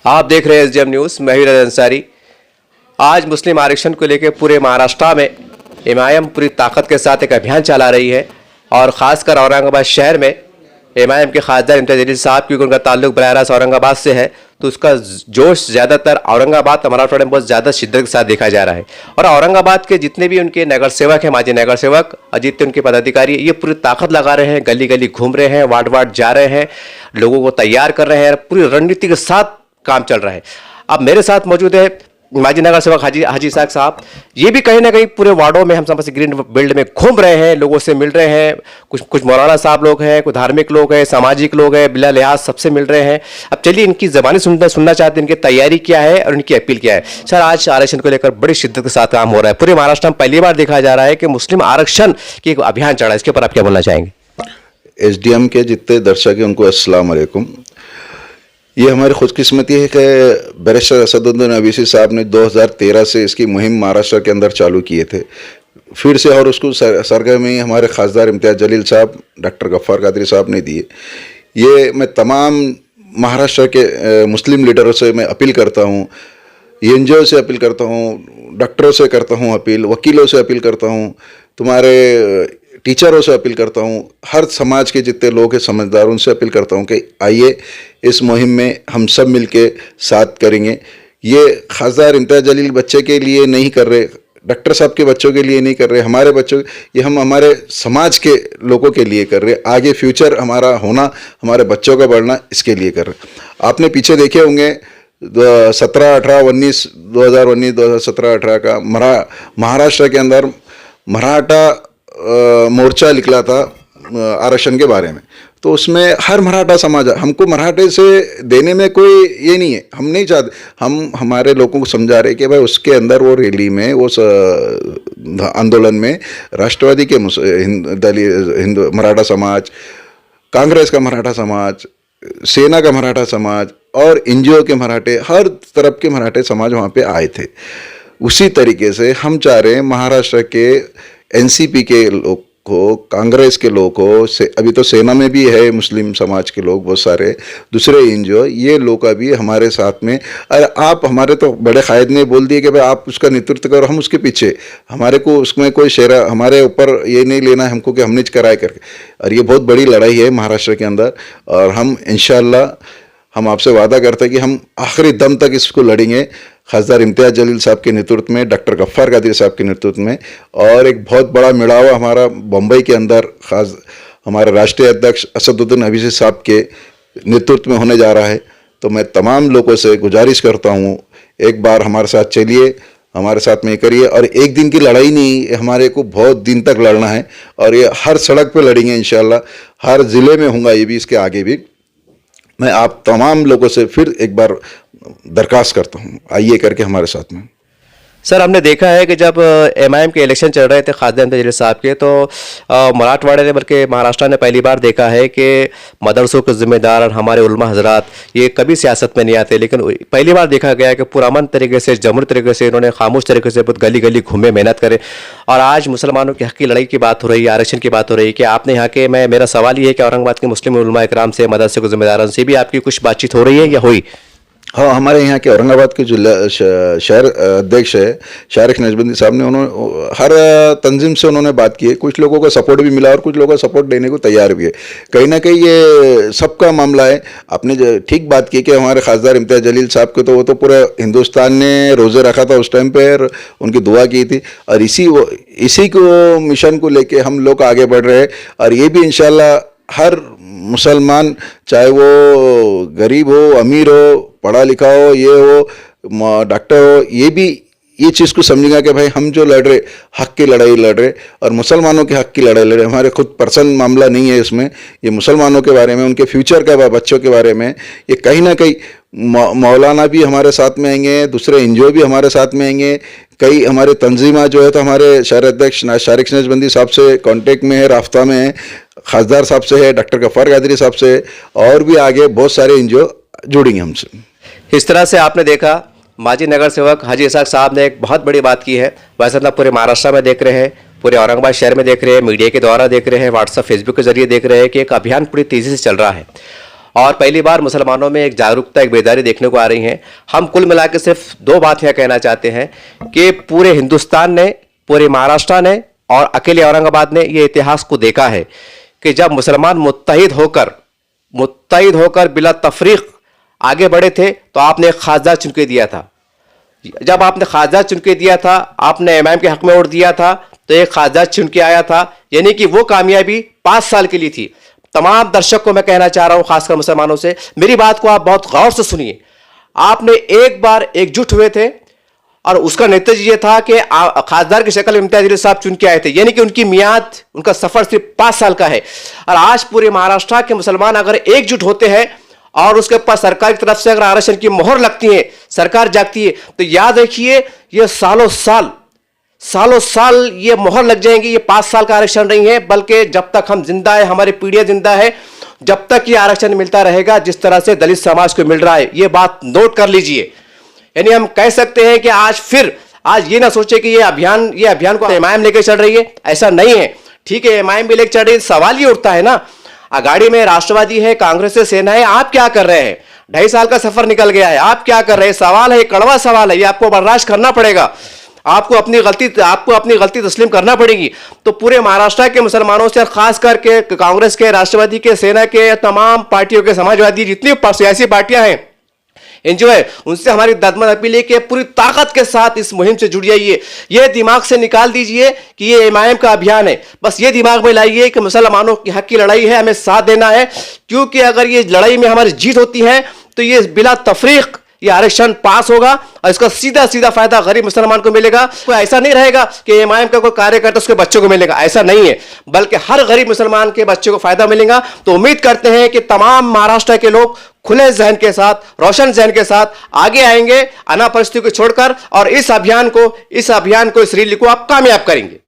आप देख रहे हैं एसडीएम न्यूज़। मैं हूं अंसारी। आज मुस्लिम आरक्षण को लेकर पूरे महाराष्ट्र में एमआईएम पूरी ताकत के साथ एक अभियान चला रही है और ख़ासकर औरंगाबाद शहर में एमआईएम के खासदार इम्तियाज़ जलील साहब, क्योंकि उनका ताल्लुक बराह रास्त औरंगाबाद से है, तो उसका जोश ज़्यादातर औरंगाबाद मराठवाड़े में बहुत ज़्यादा शिद्दत के साथ देखा जा रहा है। और औरंगाबाद के जितने भी उनके नगर सेवक हैं, माजी नगर सेवक, जितने उनके पदाधिकारी, ये पूरी ताकत लगा रहे हैं, गली गली घूम रहे हैं, वार्ड वार्ड जा रहे हैं, लोगों को तैयार कर रहे हैं, पूरी रणनीति के साथ काम चल रहा है। अब मेरे साथ मौजूद है माजी नगर सेवक हाजी इसाक साहब। ये भी कहीं ना कहीं पूरे वार्डों में हम समझ ग्रीन बेल्ट में घूम रहे हैं, लोगों से मिल रहे हैं। कुछ मौलाना साहब लोग हैं, कुछ धार्मिक लोग हैं, सामाजिक लोग हैं, बिला लिहाज सबसे मिल रहे हैं। अब चलिए इनकी जबानी सुनना चाहते हैं, इनकी तैयारी क्या है और इनकी अपील क्या है। सर, आज आरक्षण को लेकर बड़ी शिद्दत के साथ काम हो रहा है। पूरे महाराष्ट्र में पहली बार देखा जा रहा है कि मुस्लिम आरक्षण की एक अभियान चल रहा है। इसके ऊपर आप क्या बोलना चाहेंगे? एसडीएम के जितने दर्शक हैं उनको अस्सलाम वालेकुम। ये हमारी खुशकिस्मती है कि बैरिस्टर असदुद्दीन अवीसी साहब ने 2013 से इसकी मुहिम महाराष्ट्र के अंदर चालू किए थे फिर से, और उसको सरगर्मी हमारे खासदार इम्तियाज़ जलील साहब, डॉक्टर गफ्फार कादरी साहब ने दिए। ये मैं तमाम महाराष्ट्र के मुस्लिम लीडरों से मैं अपील करता हूँ, एनजीओ से अपील करता हूँ, डॉक्टरों से करता हूँ अपील, वकीलों से अपील करता हूँ, तुम्हारे टीचरों से अपील करता हूँ, हर समाज के जितने लोग हैं समझदार, उनसे अपील करता हूँ कि आइए इस मुहिम में हम सब मिलके साथ करेंगे। ये खासदार इम्तियाज़ जलील बच्चे के लिए नहीं कर रहे, डॉक्टर साहब के बच्चों के लिए नहीं कर रहे, हमारे बच्चों, ये हम हमारे समाज के लोगों के लिए कर रहे, आगे फ्यूचर हमारा होना, हमारे बच्चों का बढ़ना, इसके लिए कर रहे। आपने पीछे देखे होंगे 2017 2018 का महाराष्ट्र के अंदर मराठा मोर्चा निकला था आरक्षण के बारे में। तो उसमें हर मराठा समाज, हमको मराठे से देने में कोई ये नहीं है, हम नहीं चाहते, हम हमारे लोगों को समझा रहे कि भाई उसके अंदर वो रैली में, वो आंदोलन में राष्ट्रवादी के हिंदू मराठा समाज, कांग्रेस का मराठा समाज, सेना का मराठा समाज और एनजीओ के मराठे, हर तरफ के मराठे समाज वहाँ पे आए थे। उसी तरीके से हम चाह रहे हैं महाराष्ट्र के एनसीपी के लोग को, कांग्रेस के लोग को, अभी तो सेना में भी है मुस्लिम समाज के लोग बहुत सारे, दूसरे एनजीओ, ये लोग का भी हमारे साथ में। अरे आप, हमारे तो बड़े कायद ने बोल दिए कि भाई आप उसका नेतृत्व करो, हम उसके पीछे, हमारे को उसमें कोई शेरा, हमारे ऊपर ये नहीं लेना है हमको कि हमने कराए करके। और ये बहुत बड़ी लड़ाई है महाराष्ट्र के अंदर, और हम इंशाअल्लाह, हम आपसे वादा करते हैं कि हम आखिरी दम तक इसको लड़ेंगे, खासदार इम्तियाज़ जलील साहब के नेतृत्व में, डॉक्टर गफ्फार कादरी साहब के नेतृत्व में। और एक बहुत बड़ा मिलावा हमारा बम्बई के अंदर खास हमारे राष्ट्रीय अध्यक्ष असदुद्दीन अवीसी साहब के नेतृत्व में होने जा रहा है। तो मैं तमाम लोगों से गुजारिश करता हूँ, एक बार हमारे साथ चलिए, हमारे साथ में करिए। और एक दिन की लड़ाई नहीं, हमारे को बहुत दिन तक लड़ना है, और ये हर सड़क पे लड़ेंगे इंशाल्लाह। हर ज़िले में होगा ये भी, इसके आगे भी। मैं आप तमाम लोगों से फिर एक बार दरखास्त करता हूँ, आइए करके हमारे साथ में। सर, हमने देखा है कि जब एमआईएम के इलेक्शन चल रहे थे खासदार इम्तियाज़ जलील साहब के, तो मराठवाड़े ने, बल्कि महाराष्ट्र ने पहली बार देखा है कि मदरसों के जिम्मेदार और हमारे उलमा हजरात ये कभी सियासत में नहीं आते, लेकिन पहली बार देखा गया है कि पुरअमन तरीके से, जमहूरी तरीके से, इन्होंने खामोश तरीके से बहुत गली गली घूमे, मेहनत करे। और आज मुसलमानों के हक़ की लड़ाई की बात हो रही है, आरक्षण की बात हो रही है कि आपने यहाँ के, मेरा सवाल ये है कि औरंगाबाद के मुस्लिम उलमा इकराम से, मदरसे के जिम्मेदारों से भी आपकी कुछ बातचीत हो रही है या हुई? हाँ, हमारे यहाँ के औरंगाबाद के जो शहर अध्यक्ष है शारिक नजबंदी साहब ने, उन्होंने हर तंजीम से उन्होंने बात की है। कुछ लोगों का सपोर्ट भी मिला और कुछ लोगों का सपोर्ट देने को तैयार भी है। कहीं ना कहीं ये सबका मामला है। आपने ठीक बात की कि हमारे खासदार इम्तियाज़ जलील साहब को तो वो तो पूरे हिंदुस्तान ने रोज़े रखा था उस टाइम पर, उनकी दुआ की थी, और इसी को मिशन को लेके हम लोग आगे बढ़ रहे हैं। और ये भी इंशाल्लाह हर मुसलमान, चाहे वो गरीब हो, अमीर हो, पढ़ा लिखा हो, ये हो, डॉक्टर हो, ये भी ये चीज़ को समझेगा कि भाई हम जो लड़ रहे, हक़ की लड़ाई लड़ रहे, और मुसलमानों के हक़ की लड़ाई लड़ रहे। हमारे खुद पर्सनल मामला नहीं है इसमें, ये मुसलमानों के बारे में, उनके फ्यूचर के बच्चों के बारे में। ये कहीं ना कहीं मौलाना भी हमारे साथ में आएंगे, दूसरे एनजीओ भी हमारे साथ में आएंगे, कई हमारे तंजीमा जो है तो हमारे शहर अध्यक्ष शारिक नजबंदी साहब से कांटेक्ट में है, राफ्ता में है, खासदार साहब से है, डॉक्टर गफ्फार कादरी साहब से, और भी आगे बहुत सारे एनजीओ जुड़ेंगे हमसे। इस तरह से आपने देखा माजी नगर सेवक हाजी इसाक साहब ने एक बहुत बड़ी बात की है। वैसे तो पूरे महाराष्ट्र में देख रहे हैं, पूरे औरंगाबाद शहर में देख रहे हैं, मीडिया के द्वारा देख रहे हैं, व्हाट्सएप फेसबुक के जरिए देख रहे हैं कि एक अभियान पूरी तेज़ी से चल रहा है। और पहली बार मुसलमानों में एक जागरूकता, एक बेदारी देखने को आ रही है। हम कुल मिला के सिर्फ दो बात यहाँ कहना चाहते हैं कि पूरे हिंदुस्तान ने, पूरे महाराष्ट्र ने और अकेले औरंगाबाद ने ये इतिहास को देखा है कि जब मुसलमान मुत्तहिद होकर बिला तफरीक आगे बढ़े थे तो आपने एक खासदार चुन के दिया था। जब आपने खासदार चुन के दिया था, आपने इमाम के हक में वोट दिया था, तो एक खासदार चुन के आया था, यानी कि वो कामयाबी 5 साल के लिए थी। तमाम दर्शक को मैं कहना चाह रहा हूं, खासकर मुसलमानों से, मेरी बात को आप बहुत गौर से सुनिए। आपने एक बार एकजुट हुए थे और उसका नतीजा ये था कि खासदार की शक्ल में इम्तियाज अली साहब चुन के आए थे, यानी कि उनकी मियाद, उनका सफर सिर्फ 5 साल का है। और आज पूरे महाराष्ट्र के मुसलमान अगर एकजुट होते हैं और उसके ऊपर सरकार की तरफ से अगर आरक्षण की मोहर लगती है, सरकार जागती है, तो याद रखिए ये सालों साल ये मोहर लग जाएंगी। ये 5 साल का आरक्षण नहीं है, बल्कि जब तक हम जिंदा है, हमारी पीढ़ियां जिंदा है, जब तक ये आरक्षण मिलता रहेगा जिस तरह से दलित समाज को मिल रहा है। ये बात नोट कर लीजिए। यानी हम कह सकते हैं कि आज ये ना सोचे कि ये अभियान को एमआईएम लेकर चल रही है, ऐसा नहीं है। ठीक है, एमआईएम भी लेकर चल रही है, सवाल ये उठता है ना, अगाड़ी में राष्ट्रवादी है, कांग्रेस है, सेना है, आप क्या कर रहे हैं? 2.5 साल का सफर निकल गया है, आप क्या कर रहे हैं? सवाल है, कड़वा सवाल है, ये आपको बर्दाश्त करना पड़ेगा। आपको अपनी गलती तस्लीम करना पड़ेगी। तो पूरे महाराष्ट्र के मुसलमानों से, खास करके कांग्रेस के, राष्ट्रवादी के, सेना के, तमाम पार्टियों के, समाजवादी, जितनी सियासी पार्टियां हैं, एनजीओ, उनसे हमारी ददमन अपील है कि पूरी ताकत के साथ इस मुहिम से जुड़ जाइए। ये दिमाग से निकाल दीजिए कि ये एमआईएम का अभियान है। बस ये दिमाग में लाइए कि मुसलमानों की हक की लड़ाई है, हमें साथ देना है, क्योंकि अगर ये लड़ाई में हमारी जीत होती है तो ये बिला तफरीक ये आरक्षण पास होगा और इसका सीधा फायदा गरीब मुसलमान को मिलेगा। कोई ऐसा नहीं रहेगा कि एमआईएम का कोई कार्यकर्ता उसके बच्चों को मिलेगा, ऐसा नहीं है, बल्कि हर गरीब मुसलमान के बच्चों को फायदा मिलेगा। तो उम्मीद करते हैं कि तमाम महाराष्ट्र के लोग खुले जहन के साथ, रोशन जहन के साथ आगे आएंगे, अना परिस्थिति को छोड़कर, और इस अभियान को, इस रैली को आप कामयाब करेंगे।